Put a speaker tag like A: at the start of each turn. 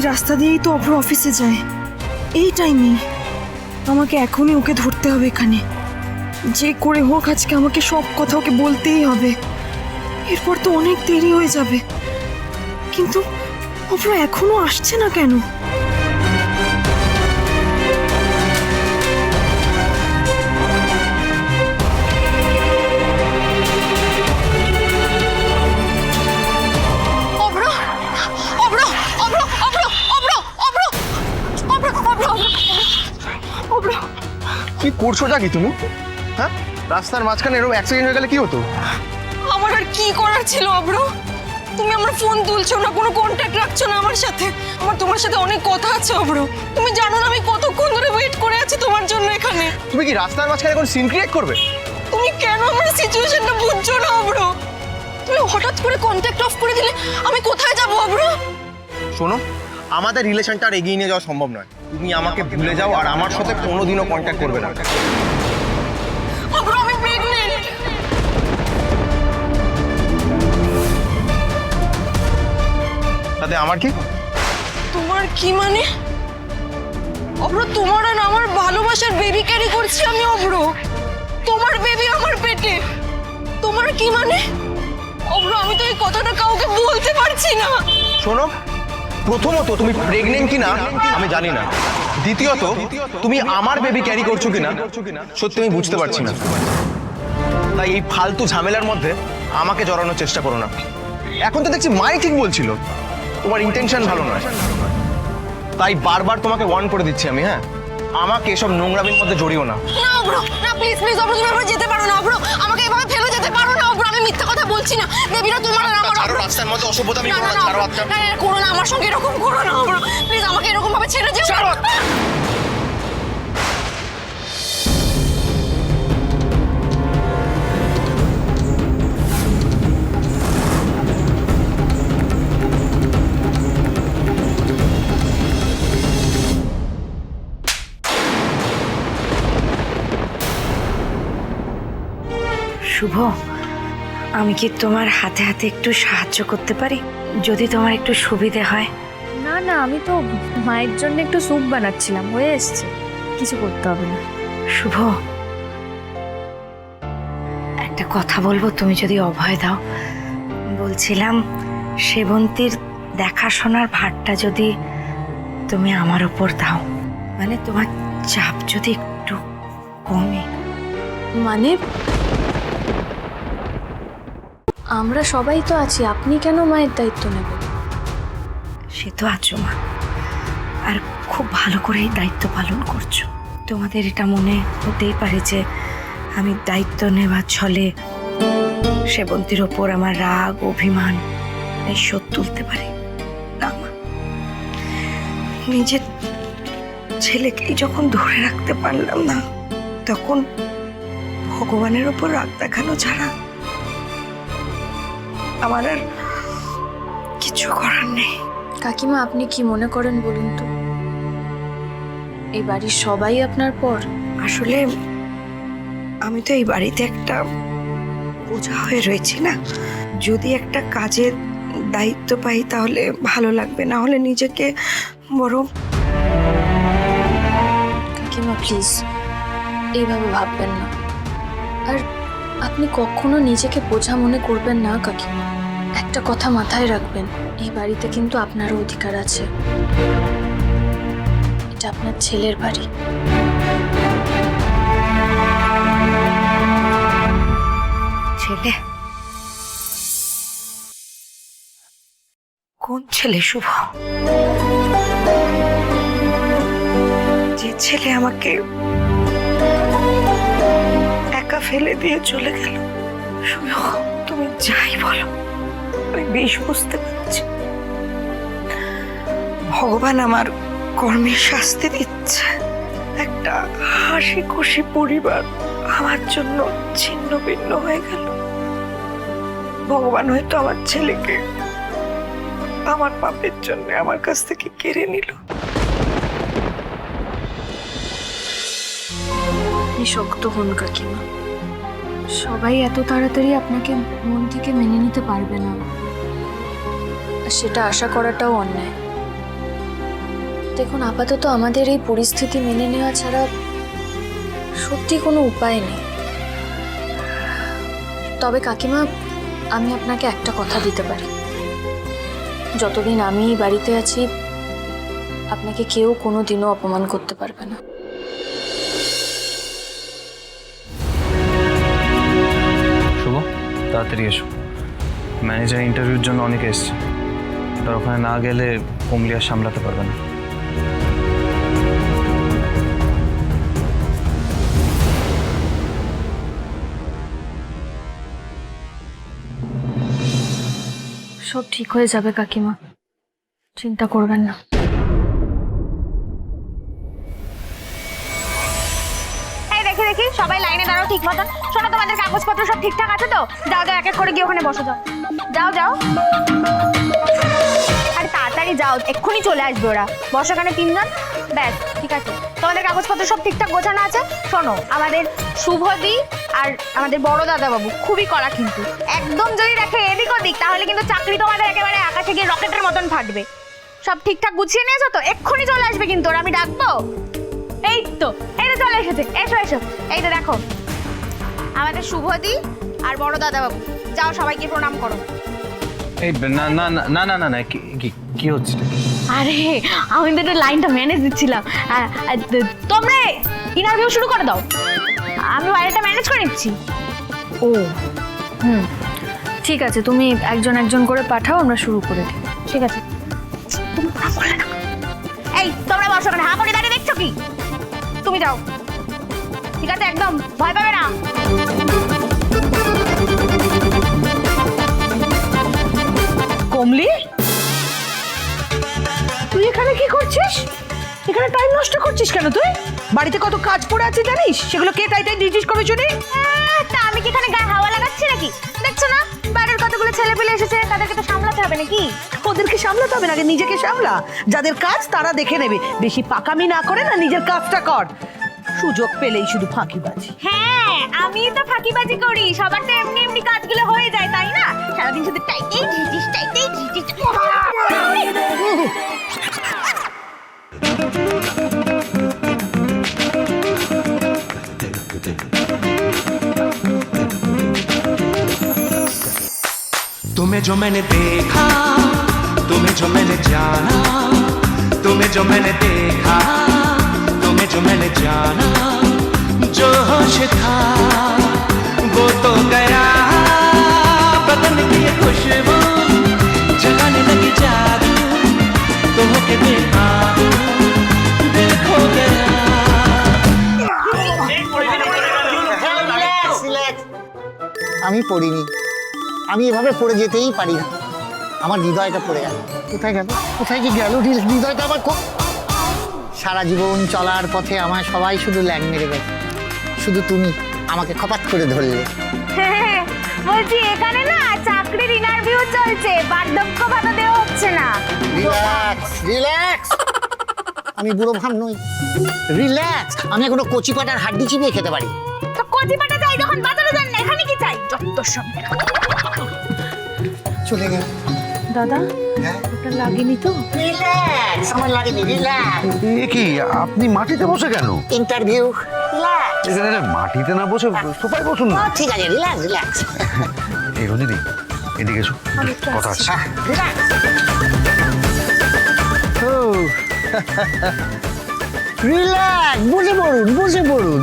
A: রাস্তা দিয়েই তো অভ্র অফিসে যায়। এই টাইমে আমাকে এখনই ওকে ধরতে হবে এখানে। যে করে হোক আজকে আমাকে সব কথা ওকে বলতেই হবে, এরপর তো অনেক দেরি হয়ে যাবে। কিন্তু অভ্র এখনো আসছে না কেন?
B: কি করছোটা কি তুমি? হ্যাঁ, রাস্তার মাঝখানে এরকম অ্যাক্সিডেন্ট হয়ে গেলে কি হতো?
A: আমার আর কি করার ছিল অভ্র? তুমি আমার ফোন তুলছো না, কোনো কন্ট্যাক্ট রাখছো না আমার সাথে। আমার তোমার সাথে অনেক কথা আছে অভ্র। তুমি জানো না আমি কতক্ষণ ধরে ওয়েট করে আছি তোমার জন্য এখানে।
B: তুমি কি রাস্তার মাঝখানে এখন সিন ক্রিয়েট করবে?
A: তুমি কেন আমার সিচুয়েশনটা বুঝছো না অভ্র? তুমি হঠাৎ করে কন্ট্যাক্ট অফ করে দিলে আমি কোথায় যাব অভ্র?
B: শোনো, আমাদের রিলেশনটা আর এগিয়ে নিয়ে যাওয়া সম্ভব নয়। তুমি আমাকে ভুলে যাও আর আমার সাথে কোনোদিনও কন্ট্যাক্ট করবে না।
A: অভ্র, আমি প্রেগন্যান্ট।
B: তাতে আমার কি?
A: তোমার কি মানে? অভ্র, তোমার আর আমার ভালোবাসার বেবি ক্যারি করছি আমি অভ্র। তোমার বেবি আমার পেটে। তোমার কি মানে? অভ্র, আমি তো এই কথাটা কাউকে বলতে পারছি না।
B: শোনো, প্রথমত তুমি প্রেগনেন্ট কিনা আমি জানি না। দ্বিতীয়ত তুমি আমার বেবি ক্যারি করছো কিনা সত্যি আমি বুঝতে পারছি না। তাই এই ফালতু ঝামেলার মধ্যে আমাকে জড়ানোর চেষ্টা করো না। এখন তো দেখছি মাই ঠিক বলছিল, তোমার ইন্টেনশন ভালো নয়। তাই বারবার তোমাকে ওয়ার্ন করে দিচ্ছি আমি। হ্যাঁ, আমাকে এসব নোংরামির মধ্যে জড়িও না।
A: না অভ্র, না প্লিজ প্লিজ অভ্র, তুমি এভাবে যেতে পারো না অভ্র। আমাকে এভাবে ফেলে যেতে পারো না অভ্র। আমি মিথ্যা কথা বলছি না। বেবিটা তোমার আর আমার।
B: ছাড়ো, রাস্তার মধ্যে অসভ্যতামি করো না। ছাড়ো হাতটা।
A: না না, করো না, আমার সঙ্গে এরকম করো না অভ্র। প্লিজ আমাকে এরকম ভাবে ছেড়ে যেও না।
C: শুভ, আমি কি তোমার হাতে হাতে একটু সাহায্য করতে পারি, যদি তোমার একটু সুবিধে হয়?
D: না না, আমি তো মায়ের জন্য একটু স্যুপ বানাচ্ছিলাম, হয়ে এসছে, কিছু করতে হবে না।
C: শুভ, একটা কথা বলবো, তুমি যদি অভয় দাও। বলছিলাম, সেবন্তীর দেখাশোনার ভারটা যদি তুমি আমার উপর দাও, মানে তোমার চাপ যদি একটু কমে।
D: মানে আমরা সবাই তো আছি, আপনি কেন মায়ের দায়িত্ব নেবেন?
C: সে তো আছো মা, আর খুব ভালো করেই দায়িত্ব পালন করছো। তোমাদের এটা মনে হতেই পারে যে আমি দায়িত্ব নেওয়ার ছলে সেবন্তীর ওপর আমার রাগ অভিমান এই শোধ তুলতে পারি না মা। নিজের ছেলেকেই যখন ধরে রাখতে পারলাম না, তখন ভগবানের ওপর রাগ দেখানো ছাড়া আমার আর কিছু করার নেই।
D: কাকিমা, আপনি কি মনে করেন বলুন তো? এই বাড়ির সবাই আপনার পর।
C: আসলে আমি তো এই বাড়িতে একটা বোঝা হয়ে রয়েছি না। যদি একটা কাজের দায়িত্ব পাই তাহলে ভালো লাগবে, না হলে নিজেকে বড়।
D: কাকিমা প্লিজ এইভাবে ভাববেন না, আর আপনি কখনো নিজেকে বোঝা মনে করবেন না কাকিমা। একটা কথা মাথায় রাখবেন, এই বাড়িতে কিন্তু আপনারও অধিকার আছে। এটা আপনার ছেলের বাড়ি।
C: ছেলে? কোন ছেলে শুভ? যে ছেলে আমাকে একা ফেলে দিয়ে চলে গেল। শুভ, তুমি যাই বলো, আমি বেশ বুঝতে পারছি ভগবান আমার কর্মের শাস্তি দিচ্ছে। একটা হাসি খুশি পরিবার আমার জন্য ছিন্ন ভিন্ন হয়ে গেল। ভগবান হয়তো আমার ছেলেকে আমার পাপের জন্য আমার কাছ থেকে কেড়ে নিল।
D: আপনি শক্ত হন কাকিমা, সবাই এত তাড়াতাড়ি আপনাকে মন থেকে মেনে নিতে পারবে না, আর সেটা আশা করাটাও অন্যায়। দেখুন, আপাতত আমাদের এই পরিস্থিতি মেনে নেওয়া ছাড়া সত্যি কোনো উপায় নেই। তবে কাকিমা, আমি আপনাকে একটা কথা দিতে পারি, যতদিন আমি এই বাড়িতে আছি আপনাকে কেউ কোনো দিনও অপমান করতে পারবে না।
B: শুভ, তাড়াতাড়ি এসো। ম্যানেজার ইন্টারভিউর জন্য অনেকে এসছে, তার ওখানে না গেলে কমলি আর সামলাতে পারবে না।
D: সব ঠিক হয়ে যাবে কাকিমা, চিন্তা করবেন না।
C: এই দেখি দেখি সবাই লাইনে দাঁড়াও ঠিক মতন। শোনো, তোমাদের কাগজপত্র সব ঠিকঠাক আছে তো? যাও যাও, এক এক করে গিয়ে ওখানে বসো। যাও যাও যাও, আরে তাড়াতাড়ি যাও, এক্ষুনি চলে আসবে ওরা। বসো এখানে তিনজন, ব্যাস ঠিক আছে। তোমাদের কাগজপত্র সব ঠিকঠাক গোছানো আছে? শোনো, আমাদের শুভদি আর আমাদের বড় দাদা বাবু খুবই কড়া, কিন্তু একদম যদি দেখে এদিক ওদিক তাহলে কিন্তু চাকরি তোমাদের একেবারে আকাশে গিয়ে রকেটের মতন ফাটবে। সব ঠিকঠাক গুছিয়ে নিয়েছো তো? এক্ষুনি চলে আসবে কিন্তু ওরা, আমি ডাকবো। এই তো চলে এসেছে, এসো এসো। এই তো দেখো আমাদের শুভদি আর বড় দাদা বাবু, যাও সবাইকে প্রণাম করো।
B: এই না না না না না না না, কি হচ্ছে?
C: আরে আমি তো লাইনটা ম্যানেজ দিচ্ছিলাম। তোমরা ইন্টারভিউ শুরু করে দাও, আমি বাইরেটা ম্যানেজ করে নিচ্ছি।
D: ও ঠিক আছে, তুমি একজন একজন করে পাঠাও, আমরা শুরু করে দিই।
C: ঠিক আছে, এই তোমরা বসো ওখানে, হা করে দাঁড়িয়ে দেখছো কি? তুমি যাও, ঠিক আছে? একদম ভয় পাবে না।
A: কমলি, তুই এখানে কি করছিস? এখানে টাইম নষ্ট করছিস কেন তুই? বাড়িতে কত কাজ পড়ে আছে জানিস? সেগুলো কে টাই ডিটিস করে শুনি?
C: তা আমি কি এখানে গায়ে হাওয়া লাগাচ্ছি নাকি? দেখছো না বাড়ির কতগুলো ছেলে পেলে এসেছে, তাদেরকে তো সামলাতে হবে নাকি?
A: ওদেরকে সামলাতে হবে না, আগে নিজেকে সামলা। যাদের কাজ তারা দেখে নেবে, বেশি পাকামি না করে না, নিজের কাজটা কর। সুযোগ পেলেই শুধু ফাঁকিবাজি।
C: হ্যাঁ, আমি তো ফাঁকিবাজি করি, সবার তো এমনি এমনি কাজগুলো হয়ে যায়, তাই না? সারাদিন শুধু টাইটেই ঝিটিস টাইটেই ঝিটিস।
E: तुम्हें जो मैंने देखा, तुम्हें जो मैंने जाना, तुम्हें जो मैंने देखा, तुम्हें जो मैंने जाना, जो होश था वो तो गया, बदन की ये खुशबू जगाने लगी जादू, तो होके देखा दिल खो गया।
F: আমি পড়িনি, আমি এভাবে পড়ে যেতেই পারি না, আমার হৃদয়টা পড়ে গেল। কোথায় গেল, কোথায় যে গেল হৃদয়টা আমার? সারা জীবন চলার পথে আমার সবাই শুধু ল্যাং মেরে গেছে, শুধু তুমি আমাকে খপাত করে ধরলে।
C: বলছি এখানে না চাকরির ইন্টারভিউ চলছে, বার্ধক্য ভাতা দেওয়া হচ্ছে না।
F: রিল্যাক্স রিল্যাক্স, আমি বুড়ো ভাম নই, রিল্যাক্স। আমি এখনো কচি পাটার হাড্ডি চিবিয়ে খেতে পারি।
C: তো কচি পাটা চাই যখন বাজারে যান না, এখানে কি চাই? যত সব
F: চলে গেল।
A: দাদা, ওটা লাগেনি তো?
F: রিল্যাক্স, আমার লাগেনি, রিল্যাক্স।
G: এ কি, আপনি মাটিতে বসে কেন?
F: Interview, relax.
G: এখানে মাটিতে না বসে সোফায় বসুন না।
F: ঠিক আছে, রিল্যাক্স রিল্যাক্স।
G: এই রঞ্জিনী, এদিকে এসো, কথা আছে।
F: রিল্যাক্স। রিল্যাক্স, বসে পড়ুন, বসে পড়ুন।